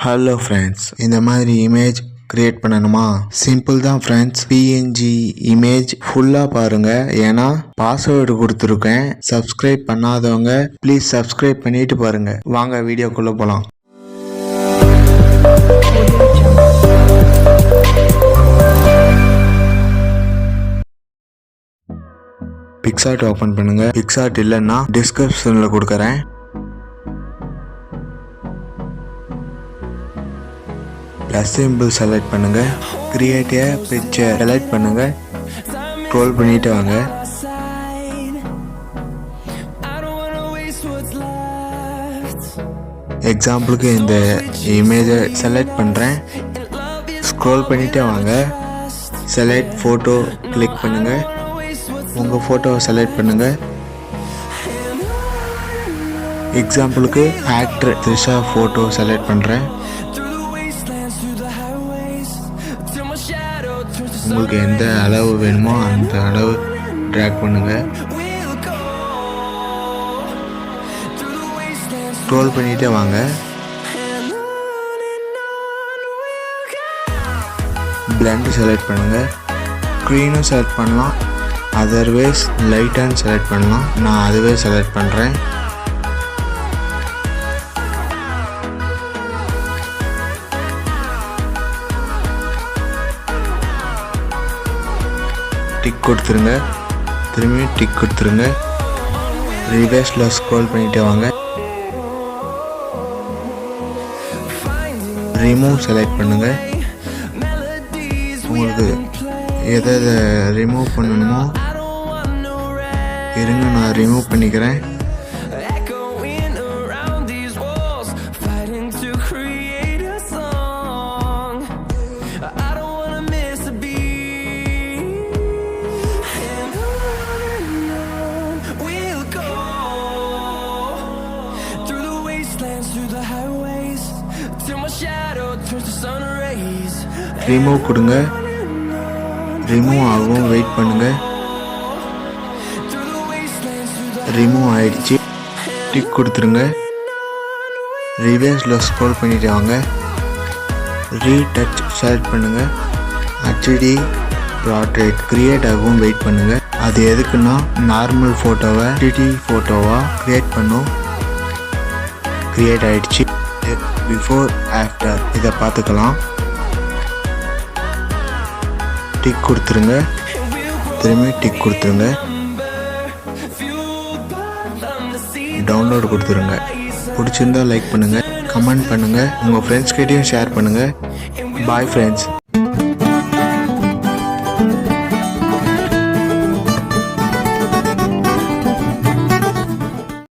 Hello friends, இந்த மாதிரி image create பண்ணணுமா? சிம்பிள் தான் ஃப்ரெண்ட்ஸ். பிஎன்ஜி இமேஜ் ஃபுல்லாக பாருங்கள், ஏன்னா பாஸ்வேர்டு கொடுத்துருக்கேன். சப்ஸ்கிரைப் பண்ணாதவங்க ப்ளீஸ் சப்ஸ்கிரைப் பண்ணிட்டு பாருங்கள். வாங்க வீடியோக்குள்ளே போகலாம். பிக்சார்ட் ஓப்பன் பண்ணுங்க. பிக்சார்ட் இல்லைன்னா டிஸ்கிரிப்ஷனில் கொடுக்குறேன். ப்ளஸ் சிம்பிள் செலக்ட் பண்ணுங்க. கிரியேட் ஏ பிக்சர் செலக்ட் பண்ணுங்க. ஸ்க்ரோல் பண்ணிட்டு வாங்க. எக்ஸாம்பிளுக்கு இந்த இமேஜை செலக்ட் பண்ணுறேன். ஸ்க்ரோல் பண்ணிட்டே வாங்க. செலக்ட் ஃபோட்டோ கிளிக் பண்ணுங்க. உங்கள் ஃபோட்டோவை செலக்ட் பண்ணுங்க. எக்ஸாம்பிளுக்கு ஆக்டர் த்ரிஷா ஃபோட்டோ செலக்ட் பண்ணுறேன். உங்களுக்கு எந்த அளவு வேணுமோ அந்த அளவு ட்ராக் பண்ணுங்க. ஸ்க்ரோல் பண்ணிட்டே வாங்க. பிளெண்ட் செலக்ட் பண்ணுங்க. ஸ்க்ரீனும் செலக்ட் பண்ணலாம், அதர்வைஸ் லைட்டான்னு செலக்ட் பண்ணலாம். நான் அதுவே செலக்ட் பண்ணுறேன். டிக் கொடுத்துருங்க. திரும்பி டிக் கொடுத்துருங்க. ரிவர்ஸில் ஸ்க்ரோல் பண்ணிட்டே வாங்க. ரிமூவ் செலக்ட் பண்ணுங்க. உங்களுக்கு எதை ரிமூவ் பண்ணணுமோ இருங்க, நான் ரிமூவ் பண்ணிக்கிறேன். ரிமூவ் கொடுங்க. ரிமூவ் ஆகும், வெயிட் பண்ணுங்க. ரிமூவ் ஆயிடுச்சு. டிக் கொடுத்துருங்க. ரிவர்ஸில் ஸ்க்ரோல் பண்ணிட்டு வாங்க. ரீடச் செலக்ட் பண்ணுங்க. ஹெச்டி ப்ராட்ரேட் கிரியேட் ஆகும், வெயிட் பண்ணுங்க. அது எதுக்குன்னா நார்மல் ஃபோட்டோவை ஹெச்டி ஃபோட்டோவாக கிரியேட் பண்ணும். கிரியேட் ஆயிடுச்சு. பிஃபோர் ஆஃப்டர் இதை பார்த்துக்கலாம். டிக் கொடுத்துருங்க. திரும்பி டிக் கொடுத்துருங்க. டவுன்லோட் கொடுத்துருங்க. பிடிச்சிருந்தா லைக் பண்ணுங்கள், கமெண்ட் பண்ணுங்கள், உங்கள் ஃப்ரெண்ட்ஸ் கிட்டேயும் ஷேர் பண்ணுங்கள். Bye friends.